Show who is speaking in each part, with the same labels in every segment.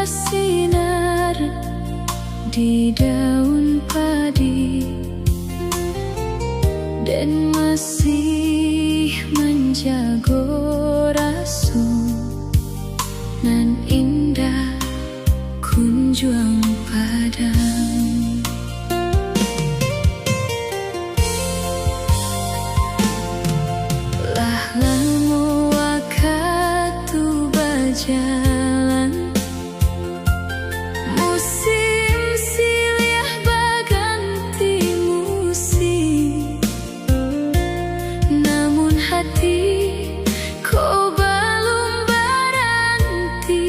Speaker 1: bersinar di daun padi dan masih menjago rasu nan indah kunjung padang. Lah lama waktu berjalan, musim silih berganti musim, namun hati kau belum berhenti.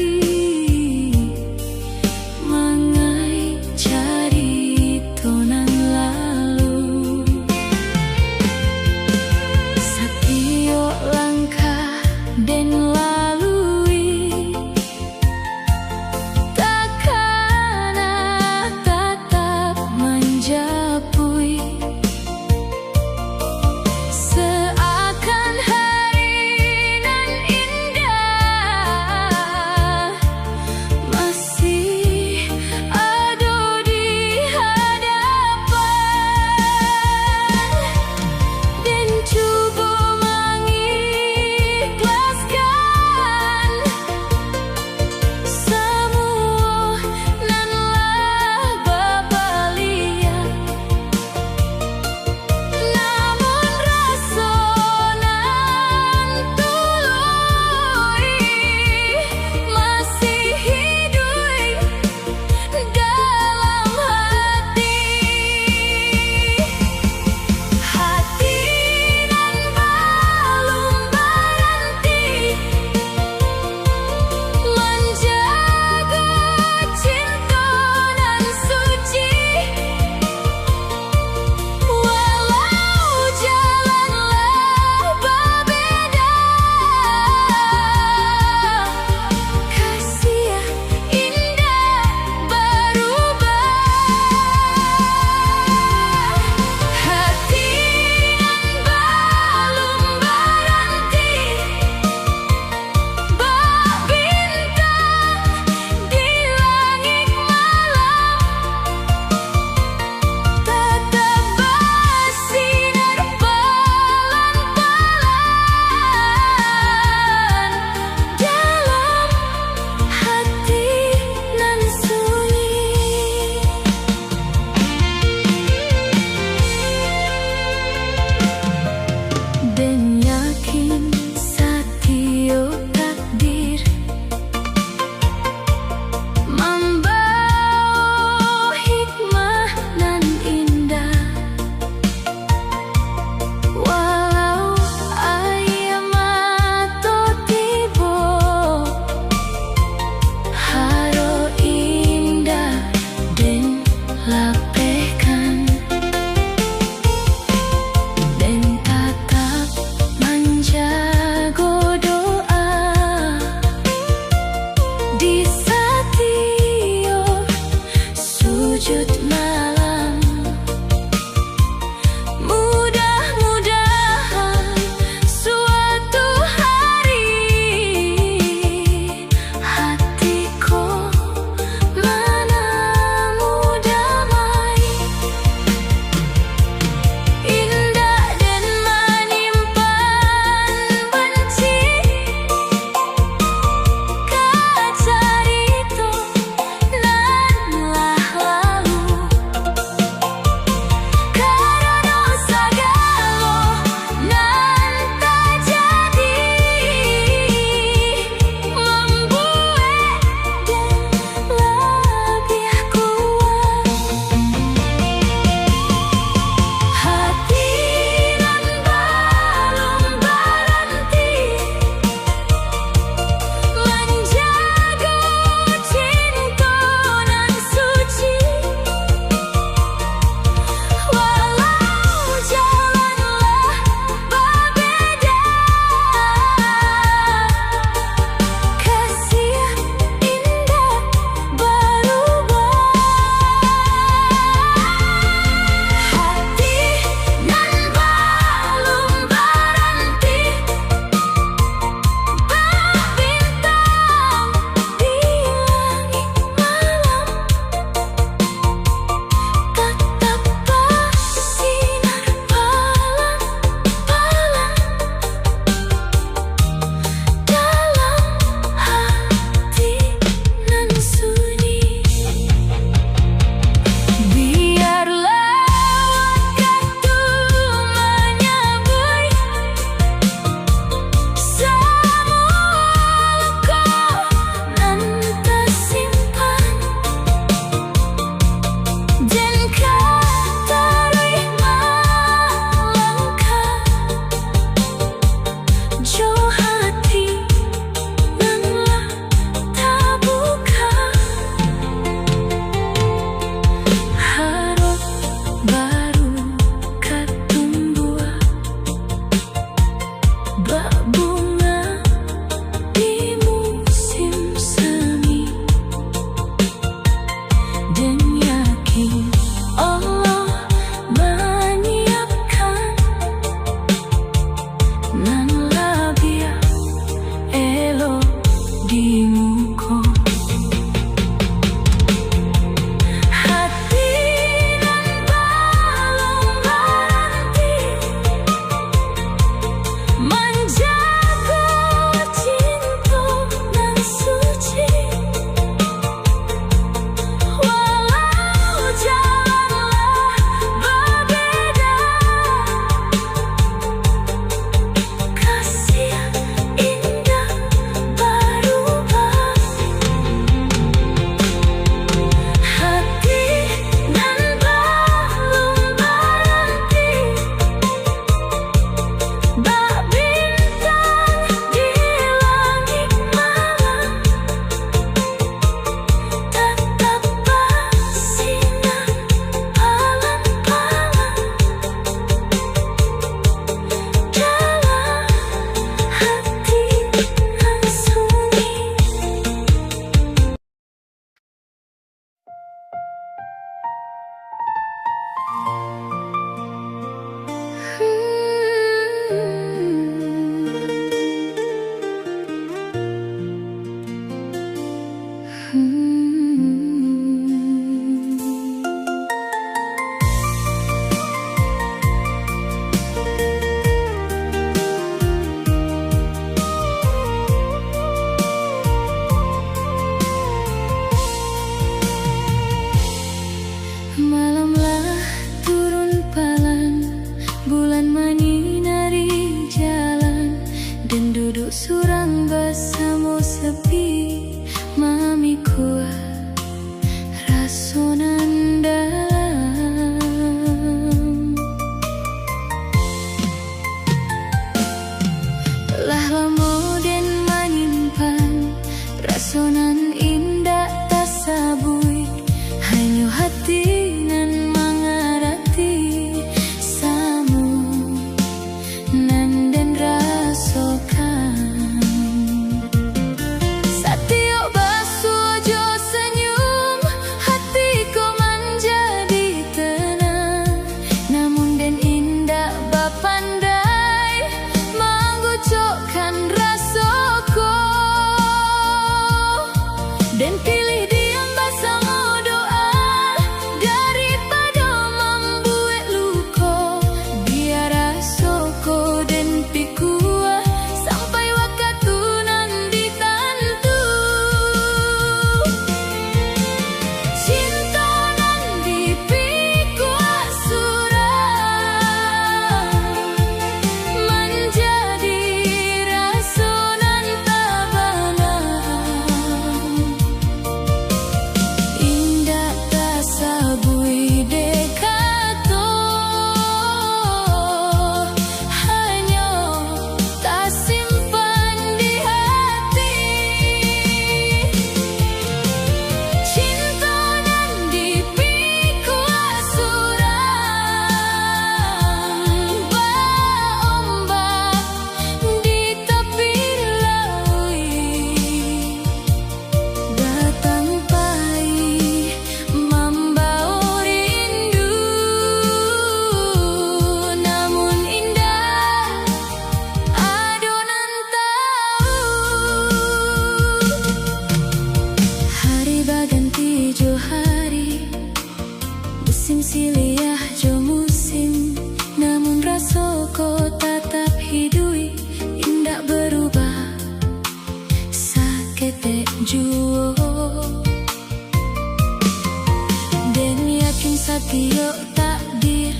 Speaker 1: tiok takdir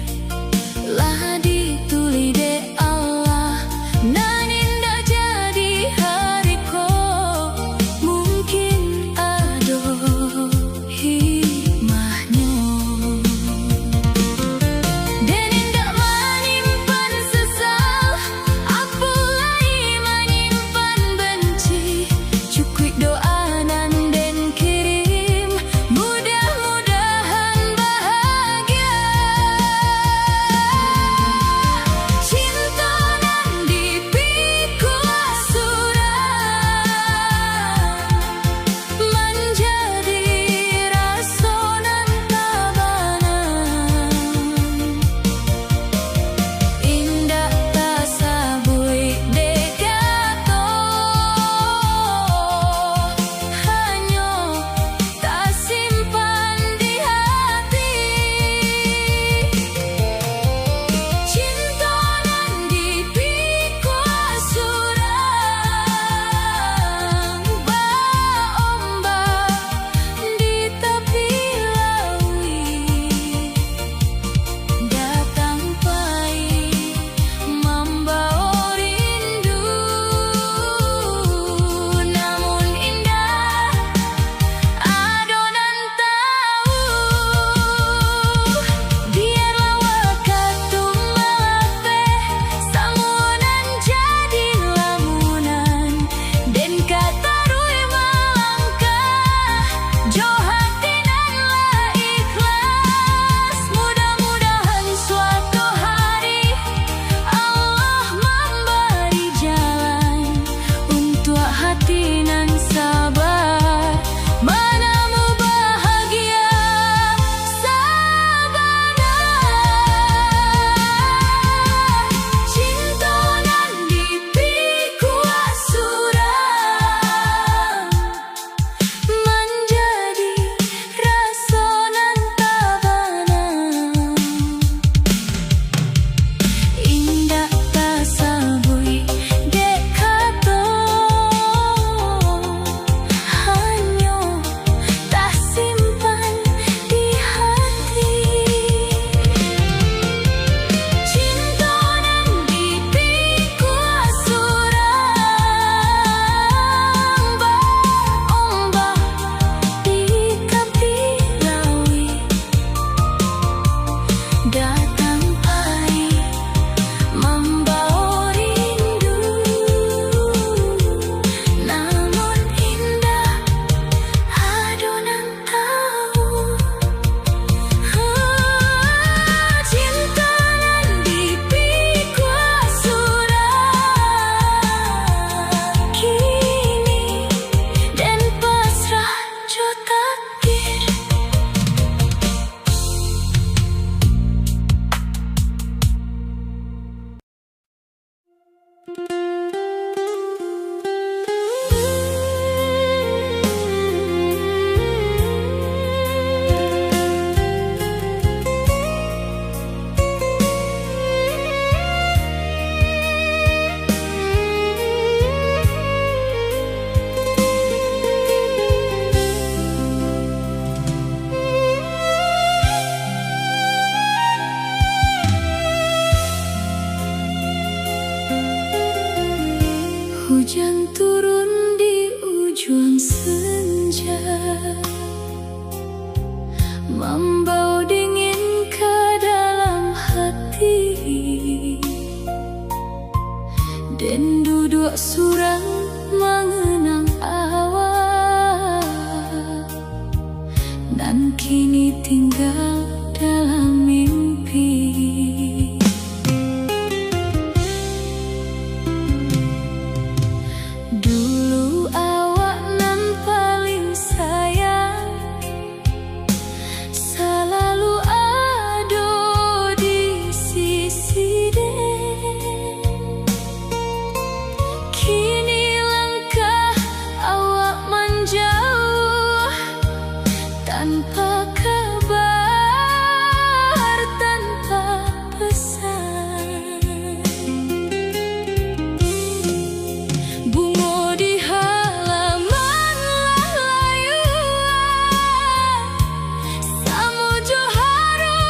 Speaker 1: lah dituli de Allah. Nan indah jadi hariko mungkin ado hikmahnya. Dan indah menyimpan sesal, apalagi menyimpan benci. Cukup doa nan den kirim, mudah-mudahan bahagia. Cinta nan dipikul surah menjadi rasa nan tabanan. Indah tak sabui degato, hanya tak simpan di hati. Cinta nan dipikul surang ombak di tepi laut. Datang pahit membawa rindu, namun indah adonan tahu. Biarlah waktu melapeh, samunan jadi lamunan. Dan kata rui melangkah, jo hati nan lah ikhlas. Mudah-mudahan suatu hari Allah memberi jalan untuk hati nan sabar menemu bahagia sabana. Cinta nan dipikul surang menjadi rasa nan tabanan. Indah tak sabui dek kato, hanya tak simpan di hati. Cinta nan dipikul surang ombak di tepi laut. Datang pahit membawa rindu, namun indah adonan tahu. Cinta nan dipikul surang kini dan pasrah jo takdir. Hujan turun di ujung senja, membawa dingin ke dalam hati. Dan duduk surang mengenang awal, nan kini tinggal dalam mimpi. Dulu awak nan paling sayang, selalu ada di sisi den. Kini langkah awak menjauh tanpa kabar, tanpa pesan. Bunga di halaman layuan, samujo harum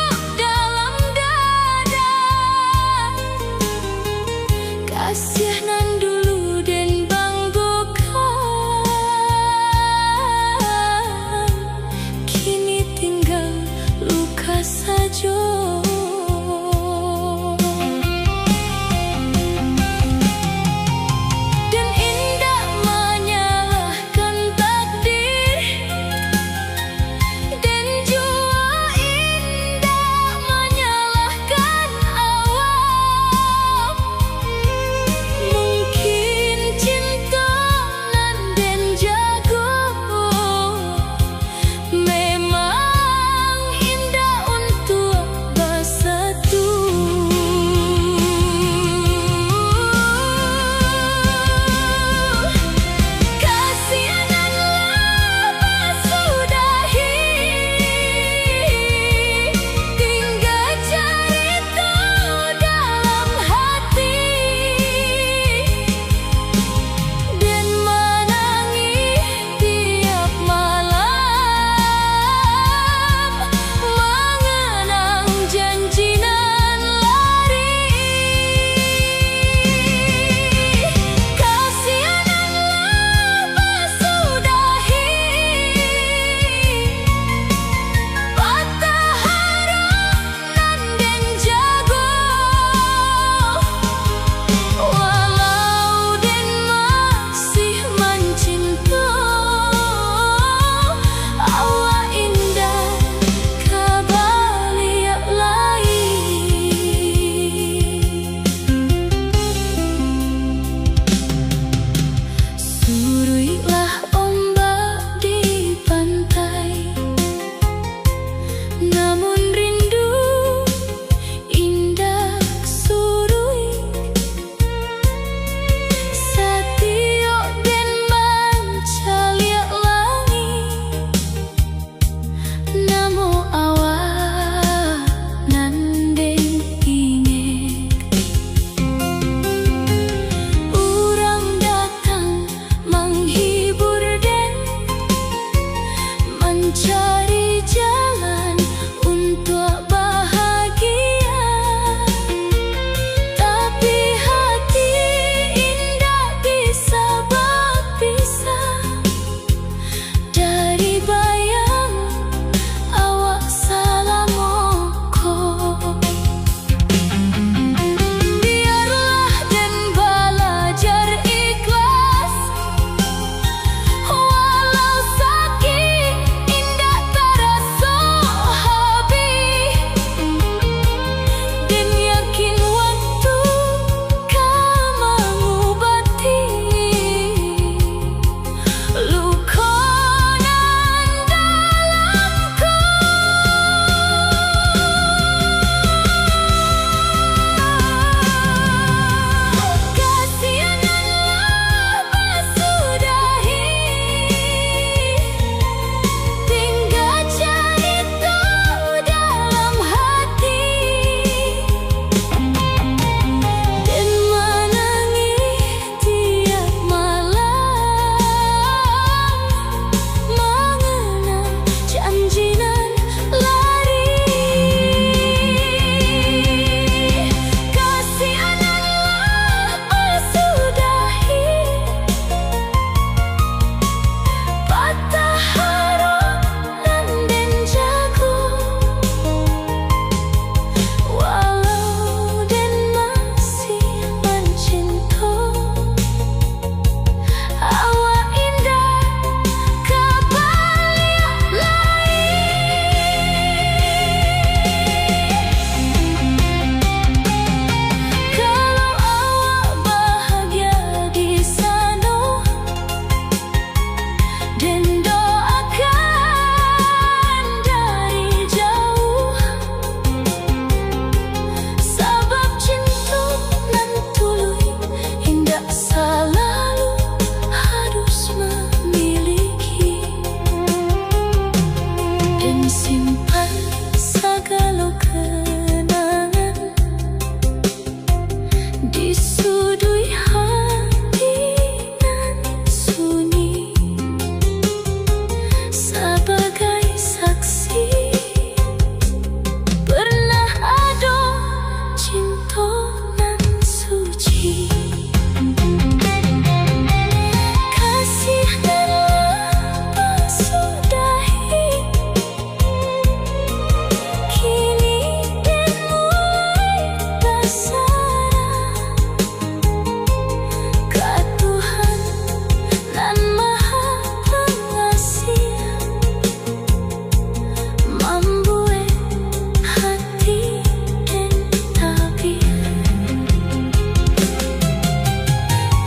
Speaker 1: mencari jalan untuk bahagia, tapi hati indah bisa berpisah dari bayang awak salah moko. Biarlah dan belajar ikhlas, walau sakit indah terasa habis, dan yakin waktu kan mengobati luka nan dalamku. Kasihanlah bersudahi, tinggal cerita dalam hati, dan menangis tiap malam, mengenang janji nan lari. Kasihanlah bersudahi, patah harap nan den jago, walau den masih mencinta awak indah kebalik lain. Kalau awak bahagia di sana, dan doakan dari jauh, sebab cinta nan tuluy indah selalu harus memiliki, dan simpan segala kenangan di sudut hati nan sunyi, sebagai saksi pernah ada cinta nan suci. Kasihanlah bersudahi, kini dan mulai terserah ke Tuhan nan Maha Pengasih, membuat hati dan tabir.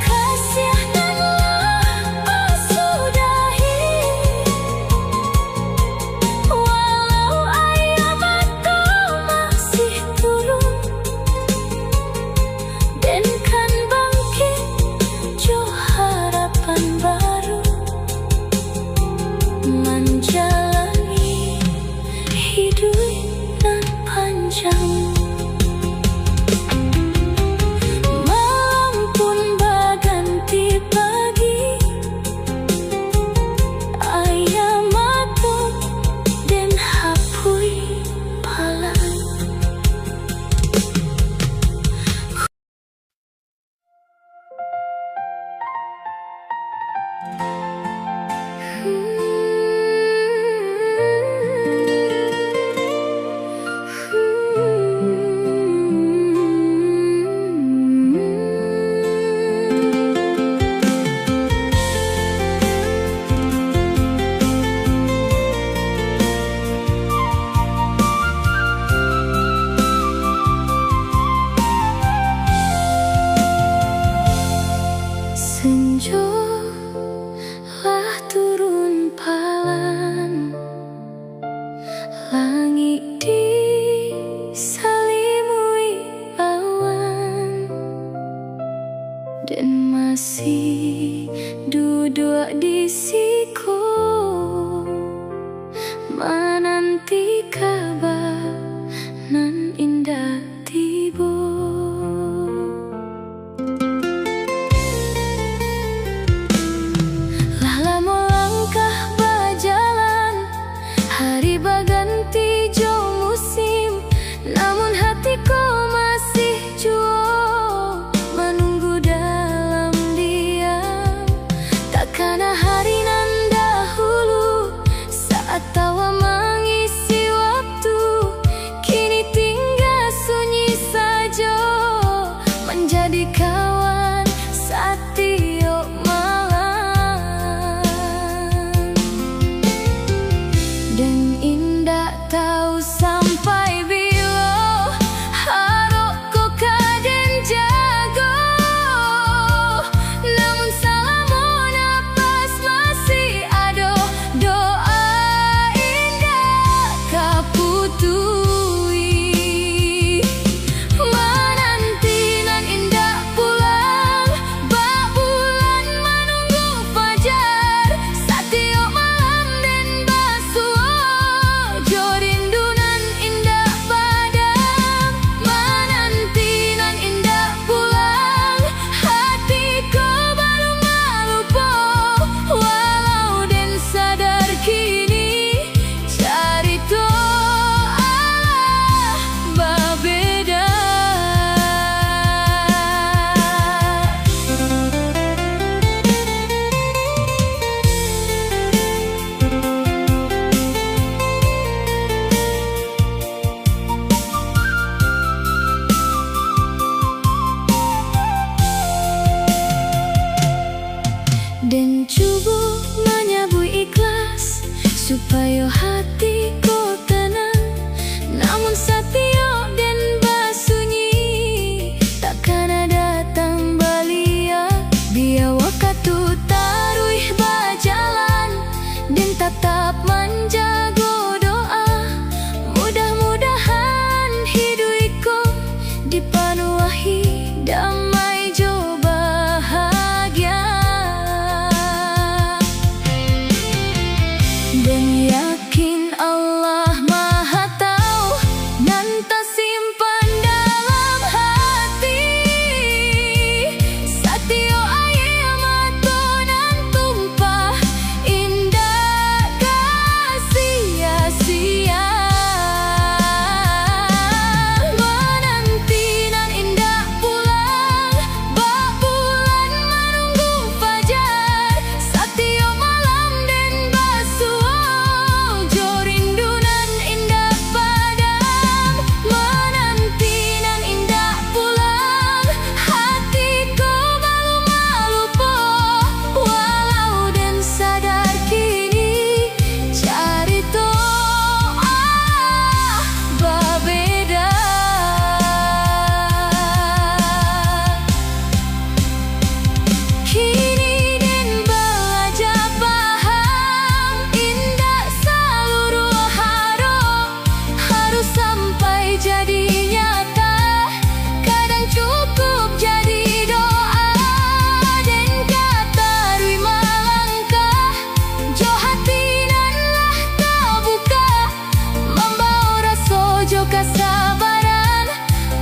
Speaker 1: Kasihanlah bersudahi, walau air mata masih turun, dan kan bangkit jo harapan baru, menjalani hidup nan panjang. Malam pun berganti pagi, ayah matut dan hapui palang. Senja lah turun palan, langit diselimui awan, dan masih duduk di siku menanti kabar nan indah tiba. Lah lama langkah berjalan supaya hatiku tenang. Namun satio dan basunyi takkan ada datang balia. Biar waktu taruh berjalan dan tetap menjaga doa. Mudah-mudahan hidupku dipenuhi damai jo bahagia. Dan yakin Allah Maha Tahu nan tersimpan dalam hati. Satio air mata nan tumpah indah kasih sia-sia. Menanti nan indah pulang, bak bulan menunggu fajar. Satio malam dan basuh jo rindu nan indah padam. Menanti nan indah pulang, hatiku malu-malu po. Walau dan sadar kini carito berbeda. Kini den belajar paham indah seluruh harus sampai jadi nyata. Kadang cukup jadi doa dan kata terima langkah. Jo hati nan lah terbuka, membawa rasa jo kesabaran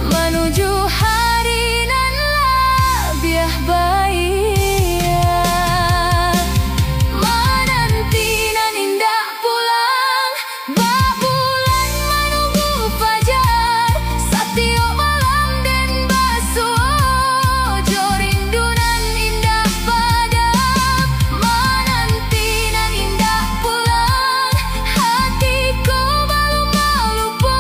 Speaker 1: menuju hari nan lebih baik. Menanti nan indah pulang, bak bulan menunggu fajar. Satio malam dan basuh jo rindu nan indah padam. Menanti nan indah pulang, hatiku malu-malu po.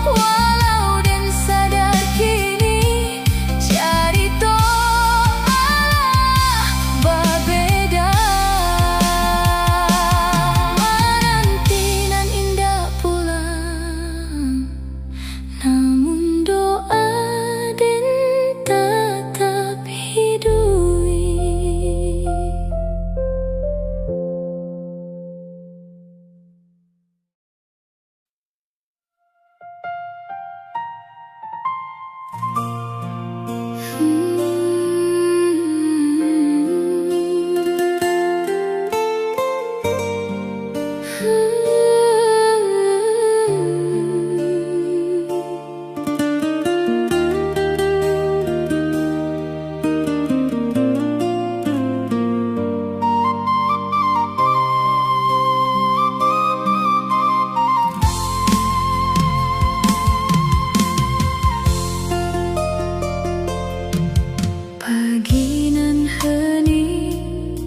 Speaker 1: Walau dan sadar kini carito berbeda. Menanti nan indah pulang, namun doa dan tetap hidup. Pagi nan hening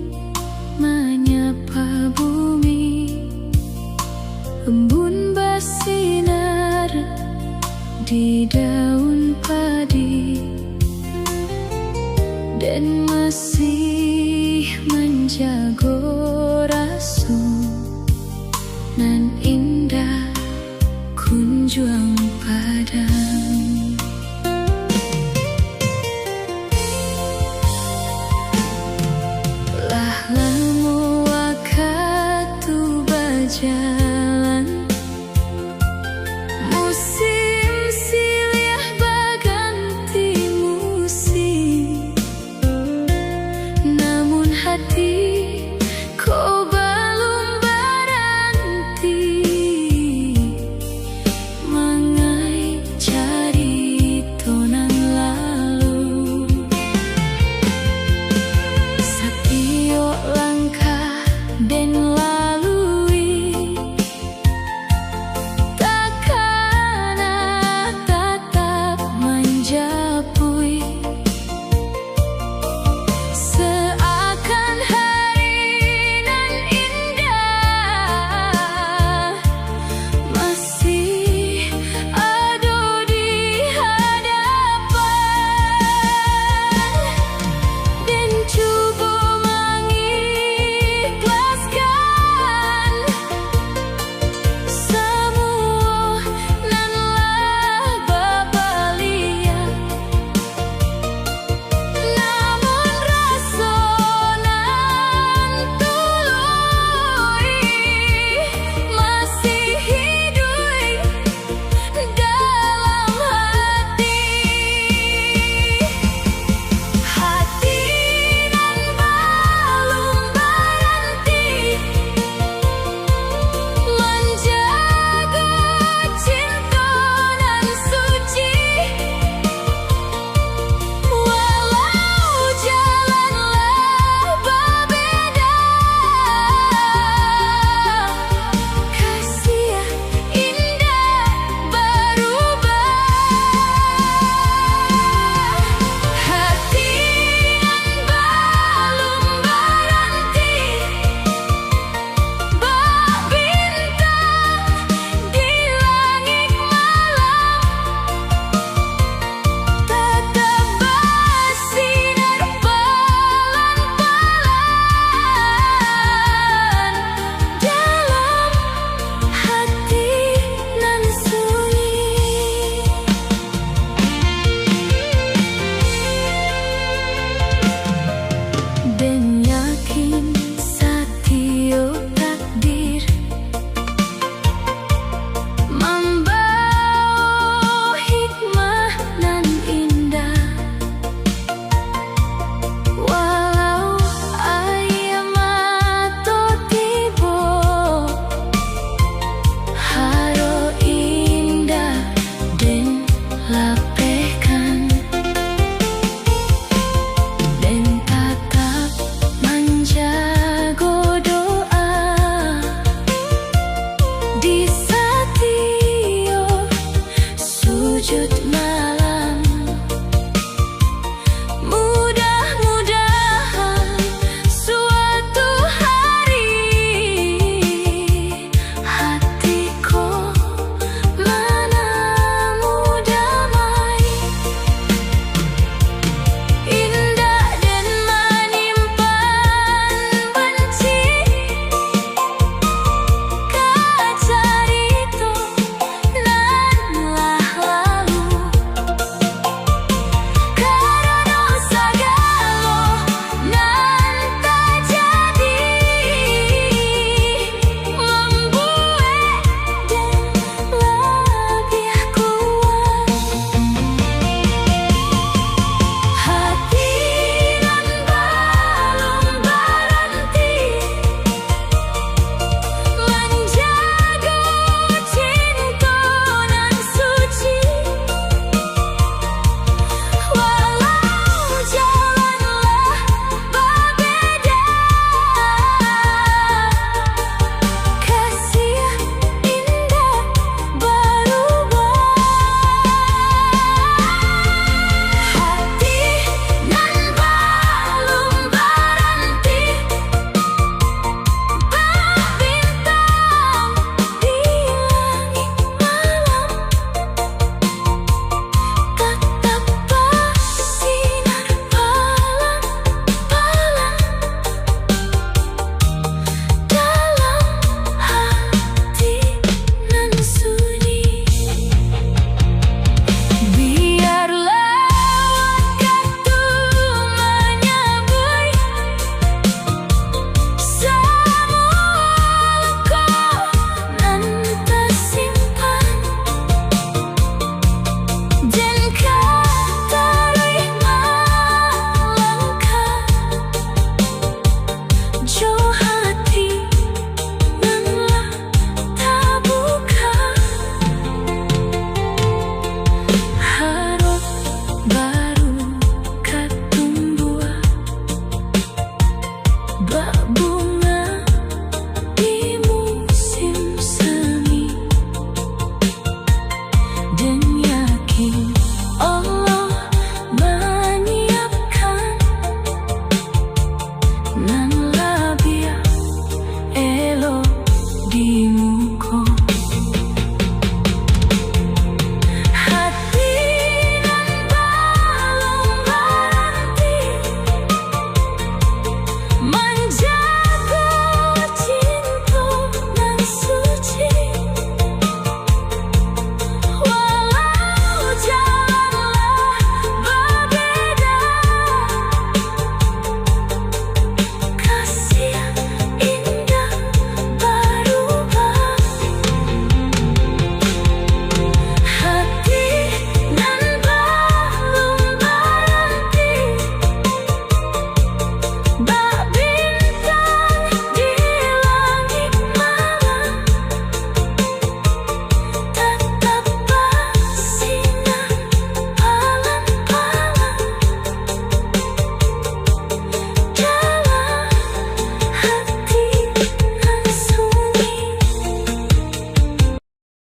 Speaker 1: menyapa bumi, embun bersinar di daun padi dan masih menjaga rasa nan indah kunjung padam. Lah lama waktu berjalan,